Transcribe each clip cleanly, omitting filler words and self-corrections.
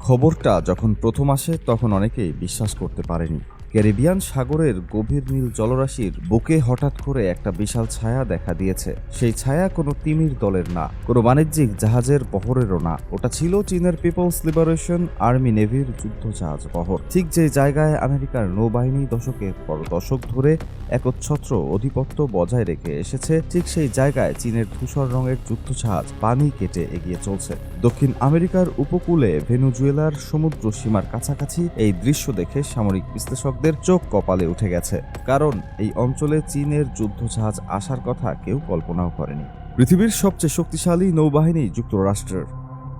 খবরটা যখন প্রথম আসে তখন অনেকেই বিশ্বাস করতে পারেনি। ক্যারিবিয়ান সাগরের গভীর নীল জলরাশির বুকে হঠাৎ করে একটা বিশাল ছায়া দেখা দিয়েছে। সেই ছায়া কোনো তিমির দলের না, কোনো বাণিজ্যিক জাহাজের বহরেরও না। ওটা ছিল চীনের পিপলস লিবারেশন আর্মি নেভির যুদ্ধজাহাজ বহর। ঠিক যে জায়গায় আমেরিকার নৌবাহিনী দশকের পর দশক ধরে একচ্ছত্র আধিপত্য বজায় রেখে এসেছে, ঠিক সেই জায়গায় চীনের ধূসর রঙের যুদ্ধজাহাজ পানি কেটে এগিয়ে চলছে। দক্ষিণ আমেরিকার উপকূলে ভেনেজুয়েলার সমুদ্র সীমার কাছাকাছি এই দৃশ্য দেখে সামরিক বিশ্লেষকদের চোখ কপালে উঠে গেছে। কারণ এই অঞ্চলে চীনের যুদ্ধজাহাজ আসার কথা কেউ কল্পনাও করেনি। পৃথিবীর সবচেয়ে শক্তিশালী নৌবাহিনী যুক্তরাষ্ট্রের,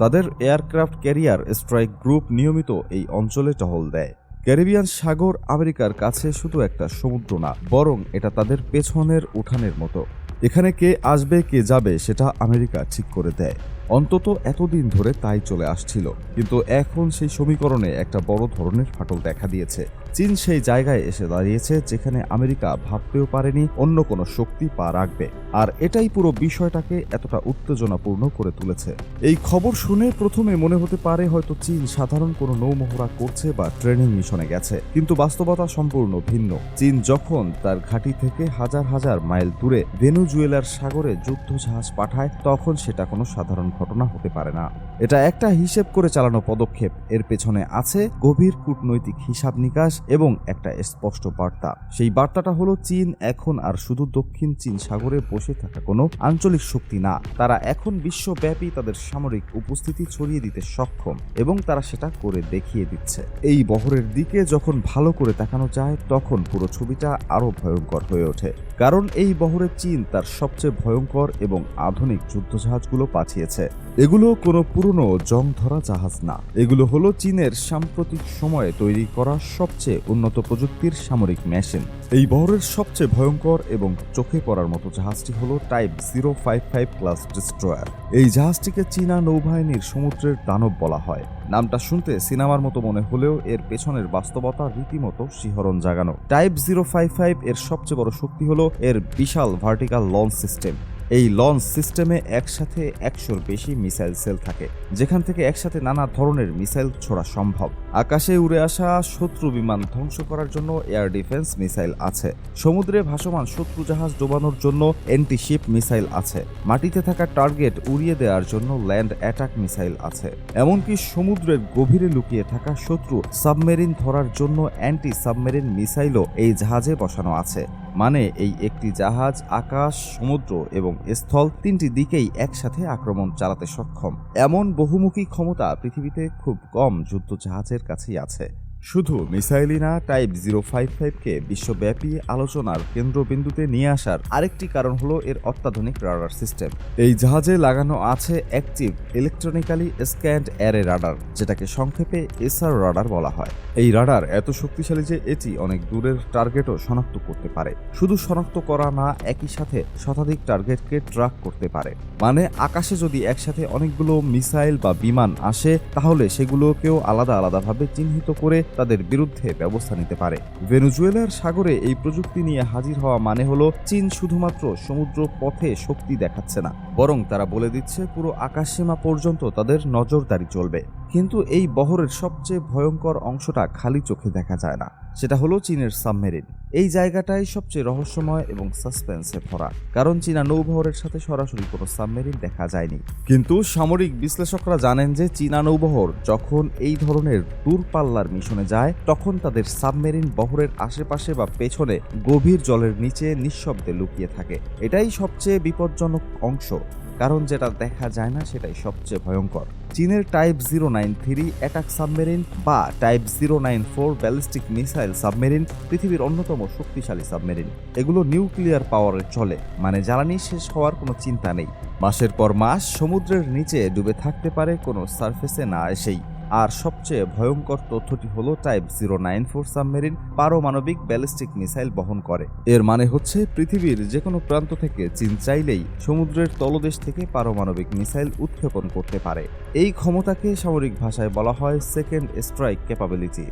তাদের এয়ারক্রাফট ক্যারিয়ার স্ট্রাইক গ্রুপ নিয়মিত এই অঞ্চলে টহল দেয়। ক্যারিবিয়ান সাগর আমেরিকার কাছে শুধু একটা সমুদ্র না, বরং এটা তাদের পেছনের উঠানের মতো। এখানে কে আসবে কে যাবে সেটা আমেরিকা ঠিক করে দেয়। অন্তত এতদিন ধরে তাই চলে আসছিল, কিন্তু এখন সেই সমীকরণে একটা বড় ধরনের ফাটল দেখা দিয়েছে। চীন সেই জায়গায় এসে দাঁড়িয়েছে যেখানে আমেরিকা ভাবতেও পারেনি অন্য কোনো শক্তি পা রাখবে। আর এটাই পুরো বিষয়টাকে এতটা উত্তেজনাপূর্ণ করে তুলেছে। এই খবর শুনে প্রথমে মনে হতে পারে হয়তো চীন সাধারণ কোনো নৌমহড়া করছে বা ট্রেনিং মিশনে গেছে, কিন্তু বাস্তবতা সম্পূর্ণ ভিন্ন। চীন যখন তার ঘাঁটি থেকে হাজার হাজার মাইল দূরে ভেনেজুয়েলার সাগরে যুদ্ধজাহাজ পাঠায়, তখন সেটা কোনো সাধারণ ঘটনা হতে পারে না। এটা একটা হিসেব করে চালানো পদক্ষেপ। এর পেছনে আছে গভীর কূটনৈতিক হিসাব নিকাশ এবং একটা স্পষ্ট বার্তা। সেই বার্তাটা হলো চীন এখন আর শুধু দক্ষিণ চীন সাগরে বসে থাকা কোনো আঞ্চলিক শক্তি না, তারা এখন বিশ্বব্যাপী তাদের সামরিক উপস্থিতি ছড়িয়ে দিতে সক্ষম, এবং তারা সেটা করে দেখিয়ে দিচ্ছে। এই বহরের দিকে যখন ভালো করে তাকানো যায়, তখন পুরো ছবিটা আরো ভয়ঙ্কর হয়ে ওঠে। কারণ এই বহরে চীন তার সবচেয়ে ভয়ঙ্কর এবং আধুনিক যুদ্ধজাহাজগুলো পাঠিয়েছে। এগুলো কোনো পুরনো জং ধরা জাহাজ না, এগুলো হলো চীনের সাম্প্রতিক সময়ে তৈরি করা সবচেয়ে উন্নত প্রযুক্তির সামরিক মেশিন। এই বহরের সবচেয়ে ভয়ঙ্কর এবং চোখে পড়ার মতো জাহাজটি হলো টাইপ 055 ক্লাস ডিস্ট্রয়ার। এই জাহাজটিকে চীনা নৌবাহিনীর সমুদ্রের দানব বলা হয়। নামটা শুনতে সিনেমার মতো মনে হলেও এর পেছনের বাস্তবতা রীতিমতো শিহরণ জাগানো। টাইপ 055 এর সবচেয়ে বড় শক্তি হলো এর বিশাল ভার্টিক্যাল লঞ্চ সিস্টেম। এই লঞ্চ সিস্টেমে একসাথে 100-র বেশি মিসাইল সেল থাকে, যেখান থেকে একসাথে নানা ধরনের মিসাইল ছোড়া সম্ভব। আকাশে উড়ে আসা শত্রু বিমান ধ্বংস করার জন্য এয়ার ডিফেন্স মিসাইল আছে, সমুদ্রে ভাসমান শত্রু জাহাজ ডোবানোর জন্য অ্যান্টিশিপ মিসাইল আছে, মাটিতে থাকা টার্গেট উড়িয়ে দেওয়ার জন্য ল্যান্ড অ্যাটাক মিসাইল আছে, এমনকি সমুদ্রের গভীরে লুকিয়ে থাকা শত্রু সাবমেরিন ধরার জন্য অ্যান্টি সাবমেরিন মিসাইলও এই জাহাজে বসানো আছে। মানে এই একটি জাহাজ আকাশ, সমুদ্র এবং স্থল তিনটি দিকেই একসাথে আক্রমণ চালাতে সক্ষম। এমন বহুমুখী ক্ষমতা পৃথিবীতে খুব কম যুদ্ধজাহাজের কাছেই আছে। শুধু মিসাইলই না, টাইপ 055কে বিশ্বব্যাপী আলোচনার কেন্দ্রবিন্দুতে নিয়ে আসার আরেকটি কারণ হলো এর অত্যাধুনিক রাডার সিস্টেম। এই জাহাজে লাগানো আছে active electronically scanned array radar, যেটাকে সংক্ষেপে এসআর রাডার বলা হয়। এই রাডার এত শক্তিশালী যে এটি অনেক দূরের টার্গেটও শনাক্ত করতে পারে। শুধু শনাক্ত করা না, একই সাথে শতাধিক টার্গেটকে ট্র্যাক করতে পারে। মানে আকাশে যদি একসাথে অনেকগুলো মিসাইল বা বিমান আসে, তাহলে সেগুলোকেও আলাদা আলাদাভাবে চিহ্নিত করে তাদের বিরুদ্ধে ব্যবস্থা নিতে পারে। ভেনেজুয়েলার সাগরে এই প্রযুক্তি নিয়ে হাজির হওয়া মানে হলো চীন শুধুমাত্র সমুদ্র পথে শক্তি দেখাচ্ছে না, বরং তারা বলে দিচ্ছে পুরো আকাশসীমা পর্যন্ত তাদের নজরদারি চলবে। কিন্তু এই বহরের সবচেয়ে ভয়ঙ্কর অংশটা খালি চোখে দেখা যায় না, সেটা হলো চীনের সাবমেরিন। এই জায়গাটাই সবচেয়ে রহস্যময় এবং সাসপেন্সে ভরা, কারণ চীনা নৌবহরের সাথে সরাসরি কোনো সাবমেরিন দেখা যায়নি। কিন্তু সামরিক বিশ্লেষকরা জানেন যে চীনা নৌবহর যখন এই ধরনের দূরপাল্লার মিশনে যায়, তখন তাদের সাবমেরিন বহরের আশেপাশে বা পেছনে গভীর জলের নিচে নিঃশব্দে লুকিয়ে থাকে। এটাই সবচেয়ে বিপজ্জনক অংশ, কারণ যেটা দেখা যায় না সেটাই সবচেয়ে ভয়ঙ্কর। চীনের টাইপ 093 অ্যাটাক সাবমেরিন বা টাইপ 094 ব্যালিস্টিক মিসাইল সাবমেরিন পৃথিবীর অন্যতম শক্তিশালী সাবমেরিন। এগুলো নিউক্লিয়ার পাওয়ারে চলে, মানে জ্বালানি শেষ হওয়ার কোনো চিন্তা নেই। মাসের পর মাস সমুদ্রের নিচে ডুবে থাকতে পারে কোনো সারফেসে না এসেই। আর সবচেয়ে ভয়ঙ্কর তথ্যটি হলো টাইপ 094 সাবমেরিন পারমাণবিক ব্যালিস্টিক মিসাইল বহন করে। এর মানে হচ্ছে পৃথিবীর যে কোনো প্রান্ত থেকে চীন চাইলেই সমুদ্রের তলদেশ থেকে পারমাণবিক মিসাইল উৎক্ষেপণ করতে পারে। এই ক্ষমতাকে সামরিক ভাষায় বলা হয় সেকেন্ড স্ট্রাইক ক্যাপাবিলিটি।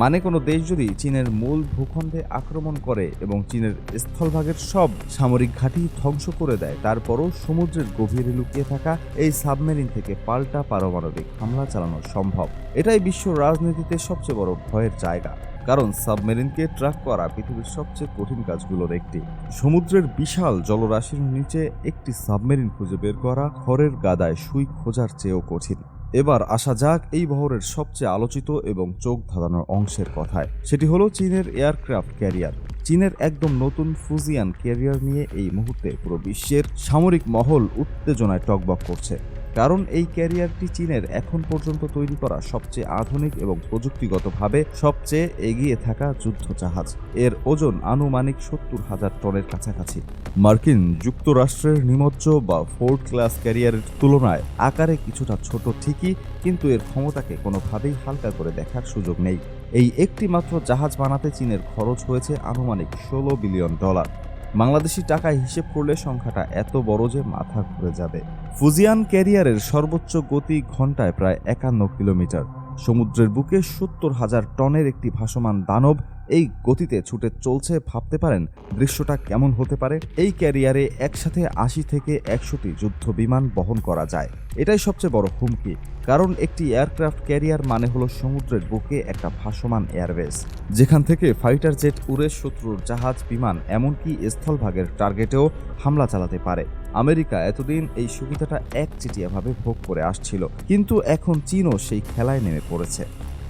মানে কোনো দেশ যদি চীনের মূল ভূখণ্ডে আক্রমণ করে এবং চীনের স্থলভাগের সব সামরিক ঘাঁটি ধ্বংস করে দেয়, তারপরও সমুদ্রের গভীরে লুকিয়ে থাকা এই সাবমেরিন থেকে পাল্টা পারমাণবিক হামলা চালানো সম্ভব। এটাই বিশ্ব রাজনীতিতে সবচেয়ে বড় ভয়ের জায়গা, কারণ সাবমেরিনকে ট্র্যাক করা পৃথিবীর সবচেয়ে কঠিন কাজগুলোর একটি। সমুদ্রের বিশাল জলরাশির নিচে একটি সাবমেরিন খুঁজে বের করা খড়ের গাদায় সুই খোঁজার চেয়েও কঠিন। এবার আসা যাক এই বহরের সবচেয়ে আলোচিত এবং চোখ ধাঁধানোর অংশের কথায়। সেটি হলো চীনের এয়ারক্রাফট ক্যারিয়ার। চীনের একদম নতুন ফুজিয়ান ক্যারিয়ার নিয়ে এই মুহূর্তে পুরো বিশ্বের সামরিক মহল উত্তেজনায় টগবগ করছে, কারণ এই ক্যারিয়ারটি চীনের এখন পর্যন্ত তৈরি করা সবচেয়ে আধুনিক এবং প্রযুক্তিগতভাবে সবচেয়ে এগিয়ে থাকা যুদ্ধ জাহাজ। এর ওজন আনুমানিক 70,000 টনের কাছাকাছি। মার্কিন যুক্তরাষ্ট্রের নিমজ্জ বা ফোর্ড ক্লাস ক্যারিয়ারের তুলনায় আকারে কিছুটা ছোট ঠিকই, কিন্তু এর ক্ষমতাকে কোনোভাবেই হালকা করে দেখার সুযোগ নেই। এই একটি মাত্র জাহাজ বানাতে চীনের খরচ হয়েছে আনুমানিক $16 বিলিয়ন। বাংলাদেশি টাকায় হিসেব করলে সংখ্যাটা এত বড় যে মাথা ঘুরে যাবে। ফুজিয়ান ক্যারিয়ারের সর্বোচ্চ গতি ঘন্টায় প্রায় 51 কিলোমিটার। সমুদ্রের বুকে 70,000 টনের একটি ভাসমান দানব এই গতিতে ছুটে চলছে। ভাবতে পারেন দৃশ্যটা কেমন হতে পারে। এই ক্যারিয়ারে একসাথে 80 থেকে 100টি যুদ্ধ বিমান বহন করা যায়। এটাই সবচেয়ে বড় হুমকি, কারণ একটি এয়ারক্রাফট ক্যারিয়ার মানে হলো সমুদ্রের বুকে একটা ভাসমান এয়ারবেস, যেখান থেকে ফাইটার জেট উড়ে শত্রুর জাহাজ, বিমান, এমনকি স্থলভাগের টার্গেটেও হামলা চালাতে পারে। আমেরিকা এতদিন এই সুবিধাটা একচেটিয়াভাবে ভোগ করে আসছিল, কিন্তু এখন চীনও সেই খেলায় নেমে পড়েছে।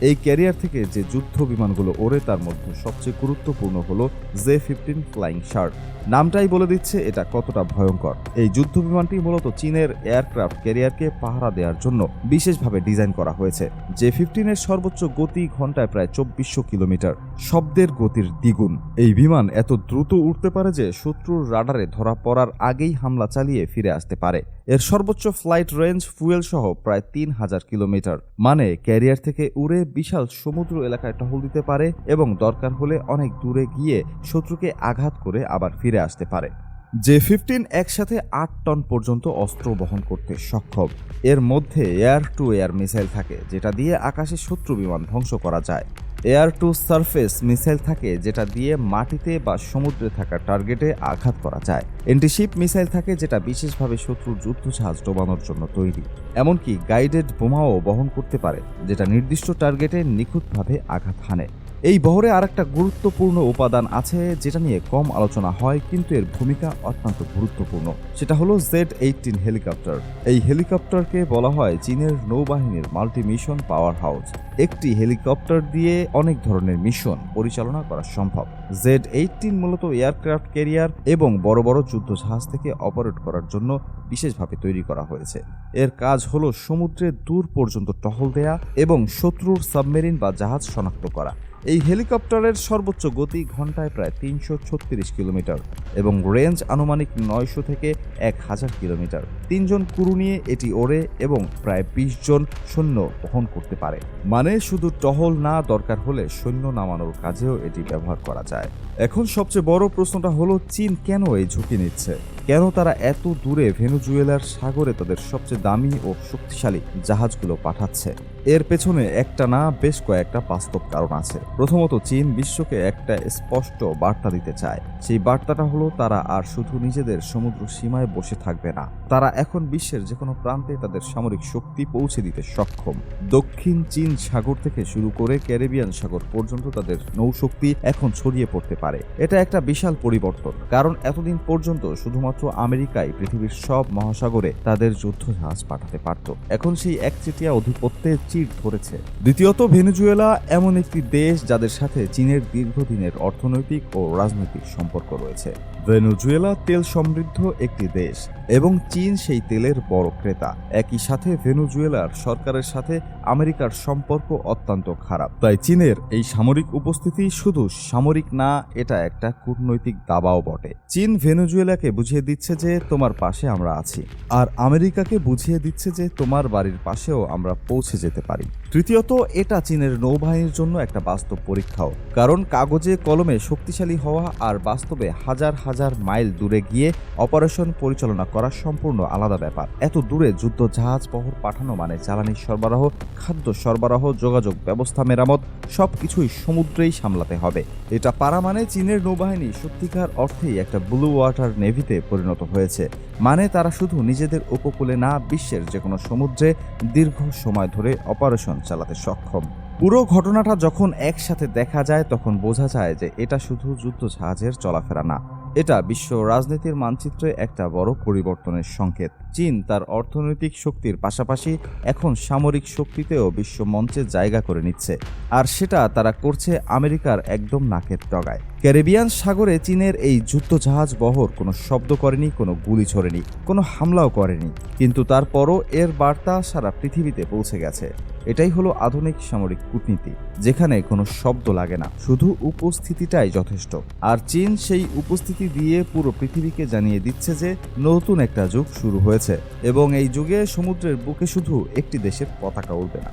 এই ক্যারিয়ার থেকে যে যুদ্ধ বিমানগুলো ওড়ে তার মধ্যে সবচেয়ে গুরুত্বপূর্ণ হলো J-15 ফ্লাইং শার্ক। নামটাই বলে দিচ্ছে এটা কতটা ভয়ঙ্কর। এই যুদ্ধ বিমানটি মূলত চীনের এয়ারক্রাফট ক্যারিয়ারকে পাহারা দেওয়ার জন্য বিশেষভাবে ডিজাইন করা হয়েছে। J-15 এর সর্বোচ্চ গতি ঘন্টায় প্রায় 2400 কিলোমিটার, শব্দের গতির দ্বিগুণ। এই বিমান এত দ্রুত উড়তে পারে যে শত্রুর রাডারে ধরা পড়ার আগেই হামলা চালিয়ে ফিরে আসতে পারে। এর সর্বোচ্চ ফ্লাইট রেঞ্জ ফুয়েল সহ প্রায় 3000 কিলোমিটার, মানে ক্যারিয়ার থেকে উড়ে বিশাল সমুদ্র এলাকায় টহল দিতে পারে এবং দরকার হলে অনেক দূরে গিয়ে শত্রুকে আঘাত করে আবার ফিরে আসতে পারে। J-15 একসাথে 8 টন পর্যন্ত অস্ত্র বহন করতে সক্ষম। এর মধ্যে এয়ার টু এয়ার মিসাইল থাকে, যেটা দিয়ে আকাশে শত্রু বিমান ধ্বংস করা যায়। এয়ার টু সারফেস মিসাইল থাকে, যেটা দিয়ে মাটিতে বা সমুদ্রে থাকা টার্গেটে আঘাত করা যায়। এন্টিশিপ মিসাইল থাকে, যেটা বিশেষভাবে শত্রুর যুদ্ধজাহাজ ডোবানোর জন্য তৈরি। এমনকি গাইডেড বোমাও বহন করতে পারে, যেটা নির্দিষ্ট টার্গেটে নিখুঁতভাবে আঘাত হানে। এই বহরে আরেকটা গুরুত্বপূর্ণ উপাদান আছে যেটা নিয়ে কম আলোচনা হয়, কিন্তু এর ভূমিকা অত্যন্ত গুরুত্বপূর্ণ। সেটা হলো Z-18 হেলিকপ্টার। এই হেলিকপ্টারকে বলা হয় চীনের নৌবাহিনীর মাল্টি মিশন পাওয়ার হাউস। একটি হেলিকপ্টার দিয়ে অনেক ধরনের মিশন পরিচালনা করা সম্ভব। Z-18 মূলত এয়ারক্রাফট ক্যারিয়ার এবং বড় বড় যুদ্ধজাহাজ থেকে অপারেট করার জন্য বিশেষভাবে তৈরি করা হয়েছে। এর কাজ হলো সমুদ্রে দূর পর্যন্ত টহল দেয়া এবং শত্রুর সাবমেরিন বা জাহাজ শনাক্ত করা। এই হেলিকপ্টারের সর্বোচ্চ গতি ঘন্টায় প্রায় 336 কিলোমিটার এবং রেঞ্জ আনুমানিক 900 থেকে 1000 কিলোমিটার। 3 জন ক্রু নিয়ে এটি ওড়ে এবং প্রায় 20 জন সৈন্য বহন করতে পারে। মানে শুধু টহল না, দরকার হলে সৈন্য নামানোর কাজেও এটি ব্যবহার করা যায়। এখন সবচেয়ে বড় প্রশ্নটা হলো চীন কেন এই ঝুঁকি নিচ্ছে? কেন তারা এত দূরে ভেনেজুয়েলার সাগরে তাদের সবচেয়ে দামি ও শক্তিশালী জাহাজগুলো পাঠাচ্ছে? এর পেছনে একটা না বেশ কয়েকটা বাস্তব কারণ আছে। প্রথমত, চীন বিশ্বকে একটা স্পষ্ট বার্তা দিতে চায়। সেই বার্তাটা হলো তারা আর শুধু নিজেদের সমুদ্র সীমায় বসে থাকবে না, তারা এখন বিশ্বের যে কোনো প্রান্তে তাদের সামরিক শক্তি পৌঁছে দিতে সক্ষম। দক্ষিণ চীন সাগর থেকে শুরু করে ক্যারিবিয়ান সাগর পর্যন্ত তাদের নৌশক্তি এখন ছড়িয়ে পড়তে পারে। এটা একটা বিশাল পরিবর্তন, কারণ এতদিন পর্যন্ত শুধুমাত্র আমেরিকাই পৃথিবীর সব মহাসাগরে তাদের যুদ্ধজাহাজ পাঠাতে পারত। এখন সেই একচেটিয়া আধিপত্যের চির ধরেছে। দ্বিতীয়ত, ভেনেজুয়েলা এমন একটি দেশ যাদের সাথে চীনের দীর্ঘদিনের অর্থনৈতিক ও রাজনৈতিক সম্পর্ক রয়েছে। ভেনেজুয়েলা তেল সমৃদ্ধ একটি দেশ এবং চীন সেই তেলের বড় ক্রেতা। একই সাথে ভেনেজুয়েলার সরকারের সাথে আমেরিকার সম্পর্ক অত্যন্ত খারাপ। তাই চীনের এই সামরিক উপস্থিতি শুধু সামরিক না, এটা একটা কূটনৈতিক দাবাও বটে। চীন ভেনেজুয়েলাকে বুঝিয়ে দিচ্ছে যে তোমার পাশে আমরা আছি, আর আমেরিকাকে বুঝিয়ে দিচ্ছে যে তোমার বাড়ির পাশেও আমরা পৌঁছে যেতে পারি। তৃতীয়ত, এটা চীনের নৌবাহিনীর জন্য একটা বাস্তব পরীক্ষাও। কারণ কাগজে কলমে শক্তিশালী হওয়া আর বাস্তবে হাজার হাজার মাইল দূরে গিয়ে অপারেশন পরিচালনা করা সম্পূর্ণ আলাদা ব্যাপার। এত দূরে যুদ্ধ জাহাজ বহর পাঠানো মানে জ্বালানি সরবরাহ, খাদ্য সরবরাহ, যোগাযোগ ব্যবস্থা মেরামত সবকিছুই সমুদ্রেই সামলাতে হবে। এটা পারা মানে চীনের নৌবাহিনী সত্যিকার অর্থেই একটা ব্লু ওয়াটার নেভিতে পরিণত হয়েছে। মানে তারা শুধু নিজেদের উপকূলে না, বিশ্বের যে কোনো সমুদ্রে দীর্ঘ সময় ধরে অপারেশন চালাতে সক্ষম। পুরো ঘটনাটা যখন একসাথে দেখা যায় তখন বোঝা যায় যে এটা শুধু যুদ্ধ জাহাজের চলাফেরা না, এটা বিশ্ব রাজনীতির মানচিত্রে একটা বড় পরিবর্তনের সংকেত। চীন তার অর্থনৈতিক শক্তির পাশাপাশি এখন সামরিক শক্তিতেও বিশ্ব মঞ্চে জায়গা করে নিচ্ছে, আর সেটা তারা করছে আমেরিকার একদম নাকের ডগায়। ক্যারিবিয়ান সাগরে চীনের এই যুদ্ধজাহাজ বহর কোনো শব্দ করেনি, কোনো গুলি ছোড়েনি, কোনো হামলাও করেনি, কিন্তু তারপরও এর বার্তা সারা পৃথিবীতে পৌঁছে গেছে। এটাই হলো আধুনিক সামরিক কূটনীতি, যেখানে কোনো শব্দ লাগে না, শুধু উপস্থিতিটাই যথেষ্ট। আর চীন সেই উপস্থিতি দিয়ে পুরো পৃথিবীকে জানিয়ে দিচ্ছে যে নতুন একটা যুগ শুরু হয়েছে এবং এই যুগে সমুদ্রের বুকে শুধু একটি দেশের পতাকা উড়বে না।